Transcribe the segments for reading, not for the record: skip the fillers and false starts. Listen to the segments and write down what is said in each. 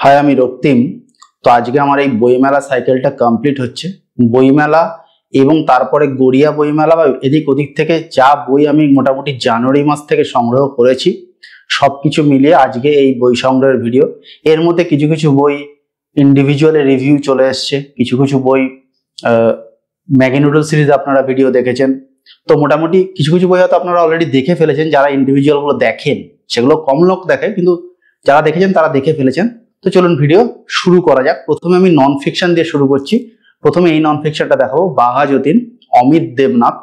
High, আমি রক্তিম। তো আজকে আমার এই বইমেলা সাইকেলটা কমপ্লিট হচ্ছে। বইমেলা এবং তারপরে গড়িয়া বইমেলা বা এদিক ওদিক থেকে যা বই আমি মোটামুটি জানুয়ারি মাস থেকে সংগ্রহ করেছি সবকিছু মিলিয়ে আজকে এই বই সংগ্রহের ভিডিও। এর মধ্যে কিছু কিছু বই ইন্ডিভিজুয়ালি রিভিউ চলে এসছে, কিছু কিছু বই ম্যাগি নুডল সিরিজ আপনারা ভিডিও দেখেছেন। তো মোটামুটি কিছু কিছু বই হয়তো আপনারা অলরেডি দেখে ফেলেছেন। যারা ইন্ডিভিজুয়াল গুলো দেখেন, সেগুলো কম লোক দেখে, কিন্তু যারা দেখেছেন তারা দেখে ফেলেছেন। তো চলুন ভিডিও শুরু করা যাক। প্রথমে আমি নন ফিকশন দিয়ে শুরু করছি। প্রথমে এই নন ফিকশনটা দেখাবো, বাঘা যতীন, অমিত দেবনাথ।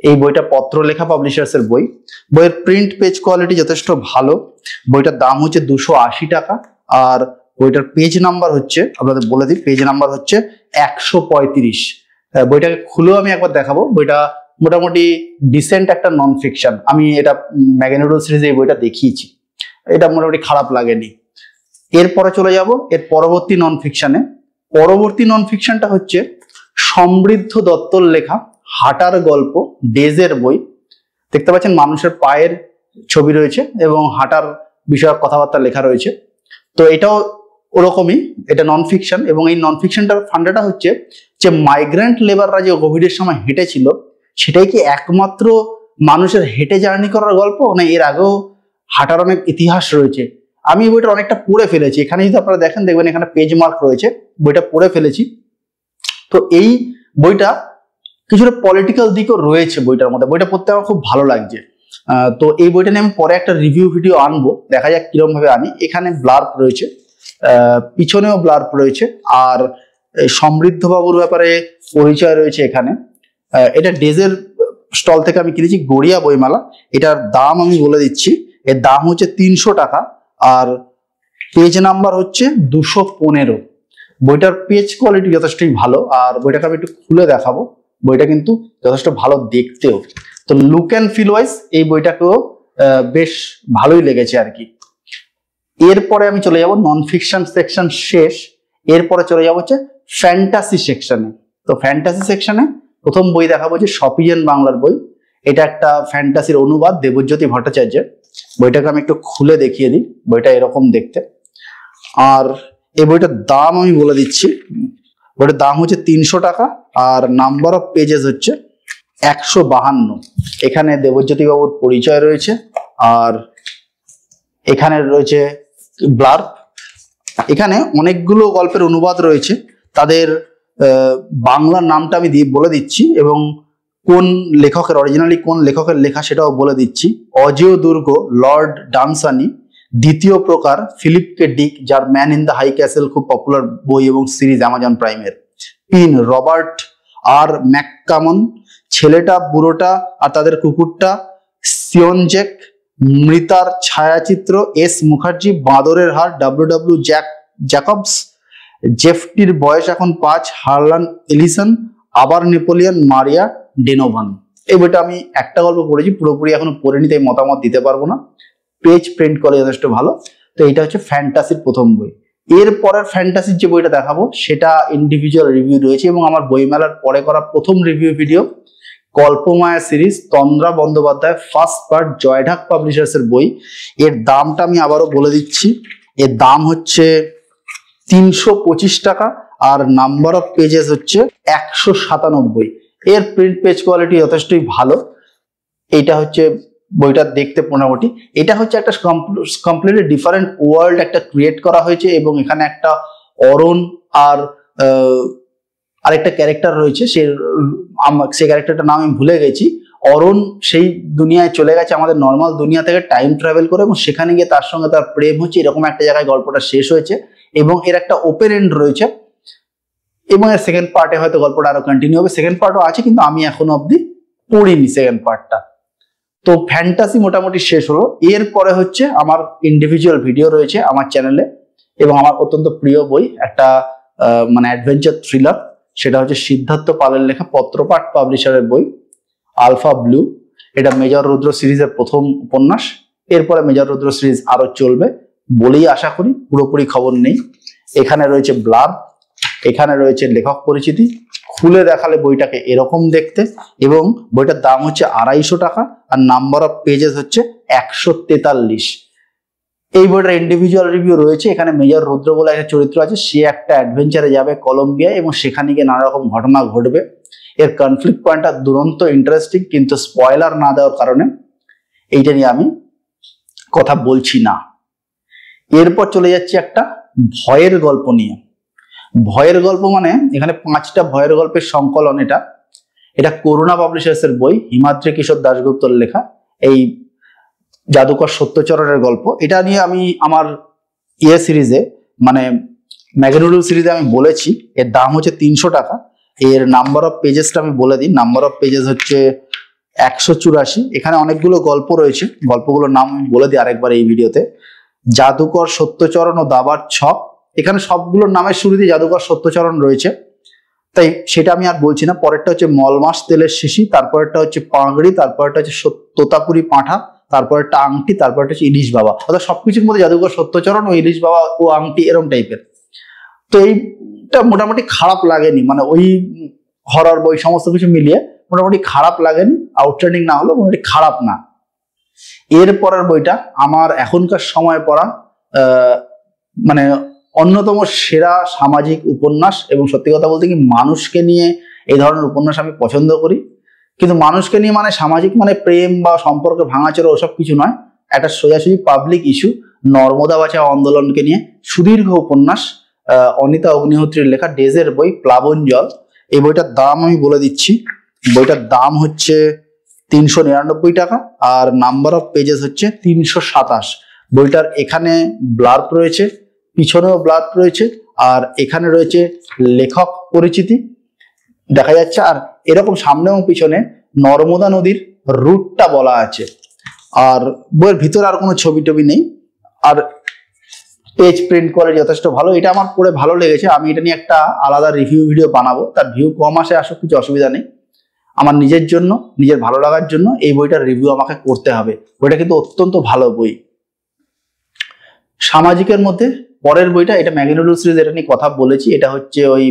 এই বইটা পত্রলেখা পাবলিশার্স এর বই। বইয়ের প্রিন্ট পেজ কোয়ালিটি যথেষ্ট ভালো। বইটার দাম হচ্ছে 280 টাকা। আর বইটার পেজ নাম্বার হচ্ছে, আপনাদের বলে দিই, পেজ নাম্বার হচ্ছে 135। বইটাকে খুলেও আমি একবার দেখাবো। বইটা মোটামুটি ডিসেন্ট একটা নন ফিকশন। আমি এটা ম্যাগি নুডল সিরিজে এই বইটা দেখিয়েছি, এটা মোটামুটি খারাপ লাগেনি। এরপরে চলে যাব এর পরবর্তী নন ফিকশনে। পরবর্তী নন ফিকশনটা হচ্ছে সমৃদ্ধ দত্তর লেখা হাঁটার গল্প, ডেজের বই। দেখতে পাচ্ছেন মানুষের পায়ের ছবি রয়েছে এবং হাঁটার বিষয়ক কথাবার্তা লেখা রয়েছে। তো এটাও ওরকমই, এটা নন ফিকশন। এবং এই নন ফিকশনটার ফান্ডাটা হচ্ছে যে মাইগ্রেন্ট লেবাররা যে কোভিডের সময় হেঁটেছিল, সেটাই কি একমাত্র মানুষের হেঁটে জার্নি করার গল্প, না এর আগেও হাঁটার অনেক ইতিহাস রয়েছে। আমি বইটা অনেকটা পড়ে ফেলেছি। এখানে যদি আপনারা দেখেন, দেখবেন এখানে পেজ মার্ক রয়েছে। বইটা পড়ে ফেলেছি। তো এই বইটা কিছুটা পলিটিক্যাল দিকও রয়েছে বইটার মধ্যে। বইটা পড়তে আমার খুব ভালো লাগছে। তো এই বইটা নিয়ে আমি পরে একটা রিভিউ ভিডিও আনবো, দেখা যাক কিরকম ভাবে আনি। এখানে ব্লার্ব রয়েছে, পিছনেও ব্লার্ব রয়েছে, আর সমৃদ্ধ বাবুর ব্যাপারে পরিচয় রয়েছে এখানে। এটা ডেজের স্টল থেকে আমি কিনেছি, গড়িয়া বইমেলা। এটার দাম আমি বলে দিচ্ছি, এর দাম হচ্ছে 300 টাকা। আর পেজ নাম্বার হচ্ছে 215। বইটার পেজ কোয়ালিটি যথেষ্টই ভালো। আর বইটাকে আমি একটু খুলে দেখাবো। বইটা কিন্তু যথেষ্ট ভালো দেখতেও। তো লুক অ্যান্ড ফিল ওয়াইজ এই বইটাকেও বেশ ভালোই লেগেছে আর কি। এরপরে আমি চলে যাব নন ফিকশন সেকশন শেষ। এরপরে চলে যাব হচ্ছে ফ্যান্টাসি সেকশনে। তো ফ্যান্টাসি সেকশনে প্রথম বই দেখাবো যে সপিজেন বাংলার বই। এটা একটা ফ্যান্টাসির অনুবাদ, দেবজ্যোতি ভট্টাচার্যের। বইটাকে আমি একটু খুলে দেখিয়ে দিই। বইটা এরকম দেখতে। আর এই বইটার দাম আমি বলে দিচ্ছি। বইটার দাম হচ্ছে 300 টাকা। আর নাম্বার অফ পেজেস হচ্ছে 152। এখানে দেবজ্যোতি বাবুর পরিচয় রয়েছে। আর এখানে রয়েছে ব্লার্ব। এখানে অনেকগুলো গল্পের অনুবাদ রয়েছে। তাদের বাংলা নামটা আমি বলে দিচ্ছি, এবং কোন লেখকের, অরিজিনালি কোন লেখকের লেখা সেটাও বলে দিচ্ছি। অজেয় দুর্গ, লর্ড ডানসানি। দ্বিতীয় প্রকার, ফিলিপ কে ডিক, যার man in the high castle খুব পপুলার বই এবং সিরিজ অ্যামাজন প্রাইমের। পিন, রবার্ট আর ম্যাককামন। ছেলেটা, বুড়োটা আর তাদের কুকুরটা, সিওনজেক। মৃতার ছায়াচিত্র, এস মুখার্জি। বাঁদরের হার, ডব্লিউ জ্যাকবস। জেফটির বয়স এখন 5, হারলান এলিসন। আবার নেপোলিয়ন, মারিয়া ডেনোভান। এই বইটা আমি একটা গল্প পড়েছি, পুরোপুরি এখনো পড়িনি, তাই মতামত দিতে পারবো না। পেজ প্রিন্ট করে যথেষ্ট ভালো। তো এটা হচ্ছে ফ্যান্টাসির প্রথম বই। এরপরের ফ্যান্টাসির যে বইটা দেখাবো সেটা ইন্ডিভিজুয়াল রিভিউ রয়েছে, এবং আমার বইমেলার পরে করা প্রথম রিভিউ ভিডিও কল্পমায়া সিরিজ, তন্দ্রা Bandyopadhyay, first part, Joydhak publishers এর বই। এর দামটা আমি আবারও বলে দিচ্ছি। এর দাম হচ্ছে 325 টাকা। আর নাম্বার অফ পেজেস হচ্ছে 197। এর প্রিন্ট পেজ কোয়ালিটি যথেষ্টই ভালো। এইটা হচ্ছে বইটা দেখতে মোটামুটি। এটা হচ্ছে একটা কমপ্লিটলি ডিফারেন্ট ওয়ার্ল্ড একটা ক্রিয়েট করা হয়েছে, এবং এখানে একটা অরণ আর আরেকটা ক্যারেক্টার রয়েছে। সেই ক্যারেক্টারটার নাম আমি ভুলে গেছি। অরণ সেই দুনিয়ায় চলে গেছে, আমাদের নর্মাল দুনিয়া থেকে টাইম ট্রাভেল করে, এবং সেখানে গিয়ে তার সঙ্গে তার প্রেম হচ্ছে। এরকম একটা জায়গায় গল্পটা শেষ হয়েছে, এবং এর একটা ওপেন এন্ড রয়েছে। এবং এর সেকেন্ড পার্টে হয়তো গল্পটা আরো কন্টিনিউ হবে। সেকেন্ড পার্টও আছে, কিন্তু আমি এখনো অব্দি পড়িনি সেকেন্ড পার্টটা। তো ফ্যান্টাসি মোটামুটি শেষ হলো। এরপরে হচ্ছে আমার ইন্ডিভিজুয়াল ভিডিও রয়েছে আমার চ্যানেলে, এবং আমার অত্যন্ত প্রিয় বই একটা মানে অ্যাডভেঞ্চার থ্রিলার। সেটা হচ্ছে সিদ্ধার্থ পালের লেখা, পত্রপাঠ পাবলিশারের বই, আলফা ব্লু। এটা মেজর রুদ্র সিরিজের প্রথম উপন্যাস। এরপরে মেজর রুদ্র সিরিজ আরো চলবে বলেই আশা করি, পুরোপুরি খবর নেই। এখানে রয়েছে ব্লার্ব, এখানে রয়েছে লেখক পরিচিতি। খুলে দেখালে বইটাকে এরকম দেখতে, এবং বইটার দাম হচ্ছে 250 টাকা। আর নাম্বার অফ পেজেস হচ্ছে 143। এই বইটার ইন্ডিভিজুয়াল রিভিউ রয়েছে। এখানে মেজর রুদ্র বলে একটা চরিত্র আছে, সে একটা অ্যাডভেঞ্চারে যাবে কলম্বিয়ায় এবং সেখানে গিয়ে নানা রকম ঘটনা ঘটবে। এর কনফ্লিক্ট পয়েন্টটা দুরন্ত ইন্টারেস্টিং, কিন্তু স্পয়লার না দেওয়ার কারণে এইটা নিয়ে আমি কথা বলছি না। এরপর চলে যাচ্ছি একটা ভয়ের গল্প নিয়ে। ভয়ের গল্প মানে এখানে 5টা ভয়ের গল্পের সংকলন। এটা করুণা পাবলিশার্স এর বই, হিমাদ্রি কিশোর দাশগুপ্তর লেখা এই জাদুকর সত্যচরণের গল্প। এটা নিয়ে আমি আমার সিরিজে মানে ম্যাগনোলিয়া সিরিজে আমি বলেছি। এর দাম হচ্ছে 300 টাকা। এর নাম্বার অফ পেজেসটা আমি বলে দিই। নাম্বার অফ পেজেস হচ্ছে 184। এখানে অনেকগুলো গল্প রয়েছে, গল্পগুলোর নাম আমি বলে দিই আরেকবার এই ভিডিওতে। জাদুকর সত্যচরণ ও দাবার ছক, এখানে সবগুলোর নামের শুরুতে জাদুকর সত্যচরণ রয়েছে, তাই সেটা আমি আর বলছি না। পরেরটা হচ্ছে মলমাস তেলের শিশি, তারপরেরটা হচ্ছে পাগড়ি, তারপরেরটা হচ্ছে তোতাপুরি পাঁঠা, তারপরেরটা আংটি, তারপরেরটা হচ্ছে ইলিশ বাবা। অর্থাৎ সবকিছুর মধ্যে জাদুকর সত্যচরণ ও ইলিশ বাবা ও আংটি এরকম টাইপের। তো এইটা মোটামুটি খারাপ লাগেনি, মানে ওই হরর বই সমস্ত কিছু মিলিয়ে মোটামুটি খারাপ লাগেনি, আউটস্ট্যান্ডিং না হলেও মোটামুটি খারাপ না। এরপরের বইটা আমার এখনকার সময় পড়া মানে অন্যতম সেরা সামাজিক উপন্যাস, এবং সত্যি কথা বলতে কি মানুষকে নিয়ে এই ধরনের উপন্যাস আমি পছন্দ করি। কিন্তু মানুষকে নিয়ে মানে সামাজিক মানে প্রেম বা সম্পর্ক ভাঙাচোরা ওসব কিছু নয়, একটা সোজাসুজি পাবলিক ইস্যু, নর্মদা বাঁচাও আন্দোলনকে নিয়ে সুদীর্ঘ উপন্যাস। অনিতা অগ্নিহোত্রীর লেখা, ডেজের বই, প্লাবন জল। এই বইটার দাম আমি বলে দিচ্ছি। বইটার দাম হচ্ছে 399 টাকা, আর নাম্বার অফ পেজেস হচ্ছে 327। বইটার এখানে ব্লার্ব রয়েছে, পিছনেও ব্লার্ব রয়েছে, আর এখানে রয়েছে লেখক পরিচিতি দেখা যাচ্ছে, আর এরকম সামনে এবং পিছনে নর্মদা নদীর রুটটা বলা আছে। আর বইয়ের ভিতরে আর কোনো ছবি টবি নেই, আর পেজ প্রিন্ট কোয়ালিটি যথেষ্ট ভালো। এটা আমার পড়ে ভালো লেগেছে। আমি এটা নিয়ে একটা আলাদা রিভিউ ভিডিও বানাবো, তার ভিউ কম আসে আসুক, কিছু অসুবিধা নেই। আমার নিজের জন্য, নিজের ভালো লাগার জন্য এই বইটার রিভিউ আমাকে করতে হবে। বইটা কিন্তু অত্যন্ত ভালো বই। সামাজিকের মধ্যে পরের বইটা, এটা ম্যাগনোলিয়া সিরিজ, এটা নিয়ে কথা বলেছি। এটা হচ্ছে ওই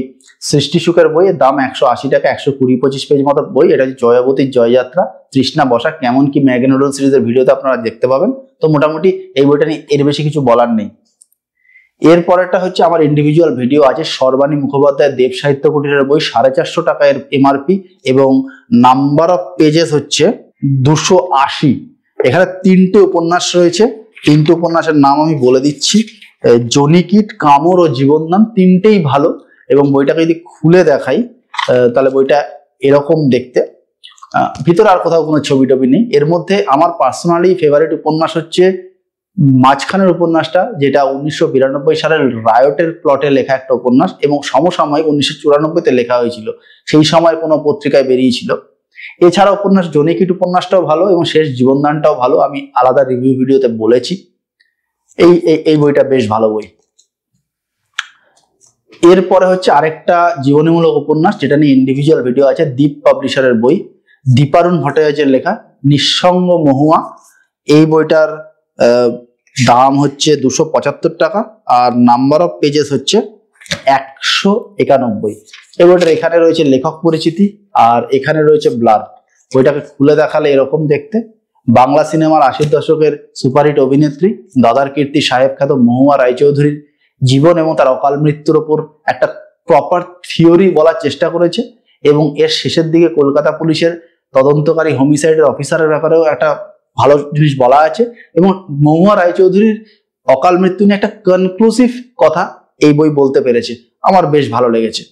সৃষ্টি সুখের বই, এর দাম 180 টাকা, 120-25 পেজ মতো বই। এটা হচ্ছে জয়াবতীর জয়যাত্রা, তৃষ্ণা বসা। কেমন কি ম্যাগনোলিয়া সিরিজের ভিডিওতে আপনারা দেখতে পাবেন। তো মোটামুটি এই বইটা নিয়ে এর বেশি কিছু বলার নেই। এরপরেরটা হচ্ছে আমার ইন্ডিভিজুয়াল ভিডিও আছে, সর্বাণী মুখোপাধ্যায়ের দেব সাহিত্য কুটিরের বই, 450 টাকা এর এমআরপি, এবং নাম্বার অফ পেজেস হচ্ছে 280। এখানে 3টে উপন্যাস রয়েছে। 3টে উপন্যাসের নাম আমি বলে দিচ্ছি। জনিকিট, কামড় ও জীবনদান, 3টেই ভালো। এবং বইটাকে যদি খুলে দেখাই তাহলে বইটা এরকম দেখতে, ভিতরে আর কোথাও কোনো ছবি টবি নেই। এর মধ্যে আমার পার্সোনালি ফেভারিট উপন্যাস হচ্ছে মাঝখানের উপন্যাসটা, যেটা 1992 সালের রায়টের প্লটে লেখা একটা উপন্যাস, এবং সমসাময়িক 1994-তে লেখা হয়েছিল, সেই সময় কোনো পত্রিকায় বেরিয়েছিল। এছাড়া উপন্যাস জনিকিট উপন্যাসটাও ভালো, এবং শেষ জীবনদানটাও ভালো, আমি আলাদা রিভিউ ভিডিওতে বলেছি। এই বইটা বেশ ভালো বই। এরপরে হচ্ছে আরেকটা জীবনীমূলক উপন্যাস, যেটা নিয়ে ইন্ডিভিজুয়াল ভিডিও আছে, দীপ পাবলিশারের বই, দীপারুণ ভট্টাচার্যের লেখা, নিঃসঙ্গ মহুয়া। এই বইটার দাম হচ্ছে 275 টাকা, আর নাম্বার অফ পেজেস হচ্ছে 191। এই বইটার এখানে রয়েছে লেখক পরিচিতি, আর এখানে রয়েছে ব্লার। বইটাকে খুলে দেখালে এরকম দেখতে। বাংলা সিনেমার 80-র দশকের সুপারহিট অভিনেত্রী দাদার কীর্তি সাহেব খ্যাত মহুয়া রায়চৌধুরীর জীবন এবং তার অকাল মৃত্যুর ওপর একটা প্রপার থিওরি বলার চেষ্টা করেছে, এবং এর শেষের দিকে কলকাতা পুলিশের তদন্তকারী হোমিসাইডের অফিসারের ব্যাপারেও একটা ভালো জিনিস বলা আছে, এবং মহুয়া রায়চৌধুরীর অকাল মৃত্যু নিয়ে একটা কনক্লুসিভ কথা এই বই বলতে পেরেছে। আমার বেশ ভালো লেগেছে।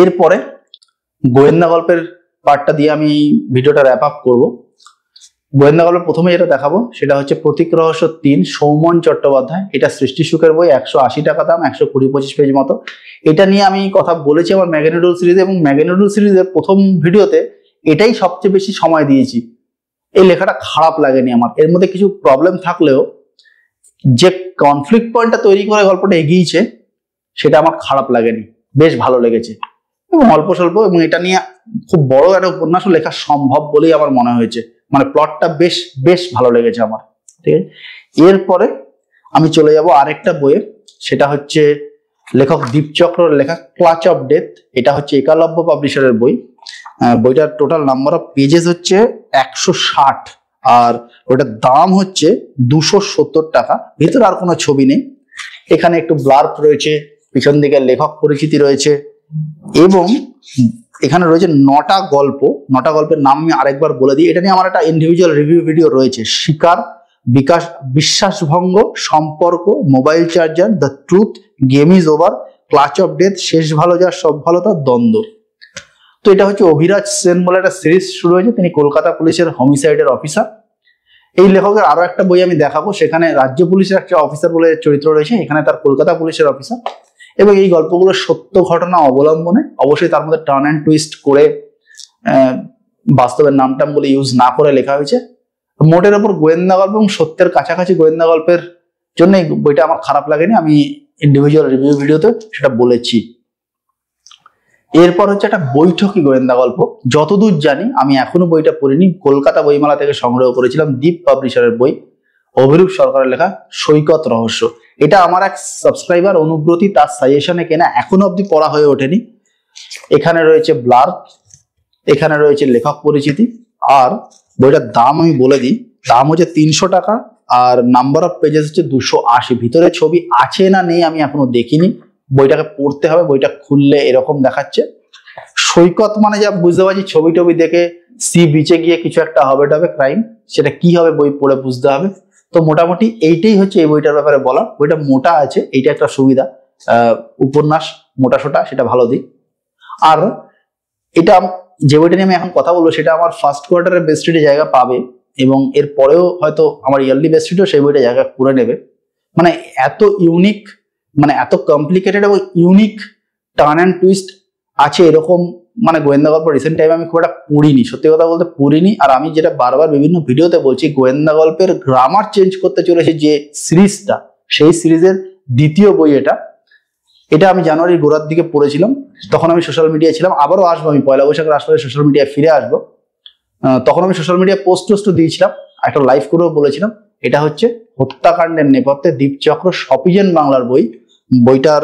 এরপরে গোয়েন্দা গল্পের পার্টটা দিয়ে আমি ভিডিওটা র্যাপ আপ করবো। গোয়েন্দা গল্পের প্রথমে যেটা দেখাবো সেটা হচ্ছে প্রতীক রহস্য 3, সৌমন চট্টোপাধ্যায়। এটা সৃষ্টি সুখের বই, 180 টাকা দাম, 120-25 পেজ মতো। এটা নিয়ে আমি কথা বলেছি আমার ম্যাগনোলিয়া সিরিজে, এবং ম্যাগনোলিয়া সিরিজের প্রথম ভিডিওতে এটাই সবচেয়ে বেশি সময় দিয়েছি। এই লেখাটা খারাপ লাগেনি আমার। এর মধ্যে কিছু প্রবলেম থাকলেও যে কনফ্লিক্ট পয়েন্টটা তৈরি করে গল্পটা এগিয়েছে সেটা আমার খারাপ লাগেনি, বেশ ভালো লেগেছে, এবং অল্প স্বল্প, এবং এটা নিয়ে খুব বড় একটা উপন্যাসও লেখা সম্ভব বলেই আমার মনে হয়েছে। মানে প্লটটা বেশ বেশ ভালো লেগেছে আমার। ঠিক আছে, এরপরে আমি চলে যাব আরেকটা বইয়ে, সেটা হচ্ছে লেখক দীপচক্রের লেখা ক্লাচ অফ ডেথ। এটা হচ্ছে একালব্য পাবলিশারের বই। বইটার টোটাল নাম্বার অফ পেজেস হচ্ছে 160, আর ওটার দাম হচ্ছে 270 টাকা। ভিতরে আর কোনো ছবি নেই, এখানে একটু ব্লার্ব রয়েছে, পিছন দিকে লেখক পরিচিতি রয়েছে এবং এখানে রয়েছে 9টা গল্প। 9টা গল্পের নাম আমি আরেকবার বলে দিই। এটা নিয়ে আমার একটা ইন্ডিভিজুয়াল রিভিউ ভিডিও রয়েছে। শিকার, বিকাশ, বিশ্বাসভঙ্গ, সম্পর্ক, mobile charger, the truth, game is over, clutch of death, শেষ ভালো যার সব ভালো তার, দ্বন্দ্ব। তো এটা হচ্ছে অভিরাজ সেন বলে একটা সিরিজ শুরু হয়েছে। তিনি কলকাতা পুলিশের হোমিসাইডের অফিসার। এই লেখকের আরো একটা বই আমি দেখাবো, সেখানে রাজ্য পুলিশের একটা অফিসার বলে চরিত্র রয়েছে, এখানে তার কলকাতা পুলিশের অফিসার। এবং এই গল্পগুলো সত্য ঘটনা অবলম্বনে, অবশ্যই তার মধ্যে টার্ন অ্যান্ড টুইস্ট করে বাস্তবের নাম টাম বলে ইউজ না করে লেখা হয়েছে। মোটের ওপর গোয়েন্দা গল্প এবং সত্যের কাছাকাছি গোয়েন্দা গল্পের জন্য এই বইটা আমার খারাপ লাগেনি, আমি ইন্ডিভিজুয়াল রিভিউ ভিডিওতে সেটা বলেছি। এরপর হচ্ছে একটা বৈঠকি গোয়েন্দা গল্প। যতদূর জানি, আমি এখনো বইটা পড়িনি, কলকাতা বইমেলা থেকে সংগ্রহ করেছিলাম, দ্বীপ পাবলিশারের বই, অভিরূপ সরকারের লেখা, সৈকত রহস্য। এটা আমার এক সাবস্ক্রাইবার অনুব্রতি, তার সাজেশনে কেনা, এখনো অব্দি পড়া হয়ে ওঠেনি। এখানে রয়েছে ব্লার্ব, এখানে রয়েছে লেখক পরিচিতি, আর বইটার দাম আমি বলে দিই, দাম হচ্ছে 300 টাকা, আর নাম্বার অফ পেজেস হচ্ছে 280। ভিতরে ছবি আছে না নেই আমি এখনো দেখিনি, বইটাকে পড়তে হবে। বইটা খুললে এরকম দেখাচ্ছে। সৈকত মানে যা বুঝতে পারছি, ছবি টবি দেখে সি বিচে গিয়ে কিছু একটা হবে টাবে ক্রাইম, সেটা কি হবে বই পড়ে বুঝতে হবে। তো মোটামুটি এইটাই হচ্ছে এই বইটার ব্যাপারে বলা। বইটা মোটা আছে, এইটা একটা সুবিধা, উপন্যাস মোটা সোটা, সেটা ভালো দিক। আর এটা যে বইটা নিয়ে আমি এখন কথা বলবো, সেটা আমার ফার্স্ট কোয়ার্টারের বেস্ট রিডে জায়গা পাবে এবং এর পরেও হয়তো আমার ইয়ারলি বেস্ট রিডেও সেই বইটা জায়গা করে নেবে। মানে এত ইউনিক, মানে এত কমপ্লিকেটেড এবং ইউনিক টার্ন অ্যান্ড টুইস্ট আছে এরকম মানে গোয়েন্দা গল্প রিসেন্ট টাইমে আমি খুব একটা পড়িনি, সত্যি কথা বলতে পড়িনি। আর আমি যেটা বারবার বিভিন্ন ভিডিওতে বলছি, গোয়েন্দা গল্পের গ্রামার চেঞ্জ করতে চলেছে যে সিরিজটা, সেই সিরিজের দ্বিতীয় বই এটা। এটা আমি জানুয়ারির গোড়ার দিকে পড়েছিলাম, তখন আমি সোশ্যাল মিডিয়ায় ছিলাম। আবারও আসবো, আমি পয়লা বৈশাখের আশপাশে সোশ্যাল মিডিয়ায় ফিরে আসবো। তখন আমি সোশ্যাল মিডিয়ায় পোস্ট টোস্টও দিয়েছিলাম, একটা লাইভ করেও বলেছিলাম। এটা হচ্ছে হত্যাকাণ্ডের নেপথ্যে দীপচক্র, সপিজেন বাংলার বই। বইটার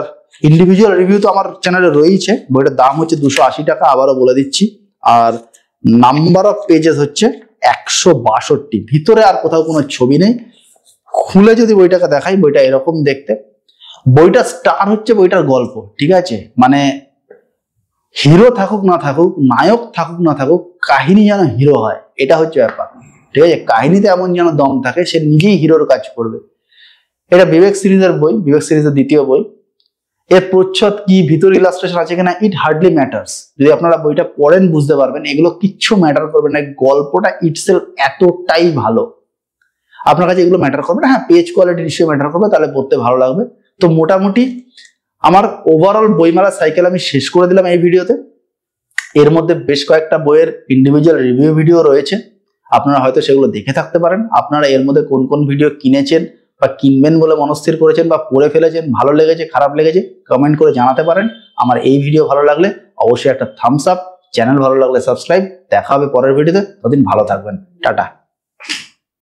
ইন্ডিভিজুয়াল রিভিউ তো আমার চ্যানেলে রয়েছে। বইটার দাম হচ্ছে 280 টাকা, আবারও বলে দিচ্ছি। আর নাম্বার অফ পেজেস হচ্ছে 162। ভিতরে আর কোথাও কোনো ছবি নেই। খুলে যদি বইটাকে দেখাই, বইটা এরকম দেখতে। বইটা স্টার হচ্ছে বইটার গল্প, ঠিক আছে? মানে হিরো থাকুক না থাকুক, নায়ক থাকুক না থাকুক, কাহিনী যেন হিরো হয়, এটা হচ্ছে ব্যাপার, ঠিক আছে? কাহিনীতে এমন যেন দম থাকে, সে নিজেই হিরোর কাজ করবে। এটা বিবেক সিরিজের বই, বিবেক সিরিজের দ্বিতীয় বই। এর প্রচ্ছদ কি, ভিতর ইলাস্ট্রেশন আছে কিনা, ইট হার্ডলি ম্যাটার্স। যদি আপনারা বইটা পড়েন বুঝতে পারবেন, এগুলো কিচ্ছু ম্যাটার করবে না। গল্পটা ইটসেলফ এতটাই ভালো, আপনার কাছে এগুলো ম্যাটার করবে না। হ্যাঁ, পেজ কোয়ালিটি নিশ্চয়ই ম্যাটার করবে, তাহলে পড়তে ভালো লাগবে। তো মোটামুটি আমার ওভারঅল বইমেলা সাইকেল আমি শেষ করে দিলাম এই ভিডিওতে। এর মধ্যে বেশ কয়েকটা বইয়ের ইন্ডিভিজুয়াল রিভিউ ভিডিও রয়েছে, আপনারা হয়তো সেগুলো দেখে থাকতে পারেন। আপনারা এর মধ্যে কোন কোন ভিডিও কিনেছেন বা কিনবেন বলে মনস্থির করেছেন বা পড়ে ফেলেছেন, ভালো লেগেছে খারাপ লেগেছে, কমেন্ট করে জানাতে পারেন। আমার এই ভিডিও ভালো লাগলে অবশ্যই একটা থামস আপ, চ্যানেল ভালো লাগলে সাবস্ক্রাইব। দেখা হবে পরের ভিডিওতে, ততদিন ভালো থাকবেন, টাটা।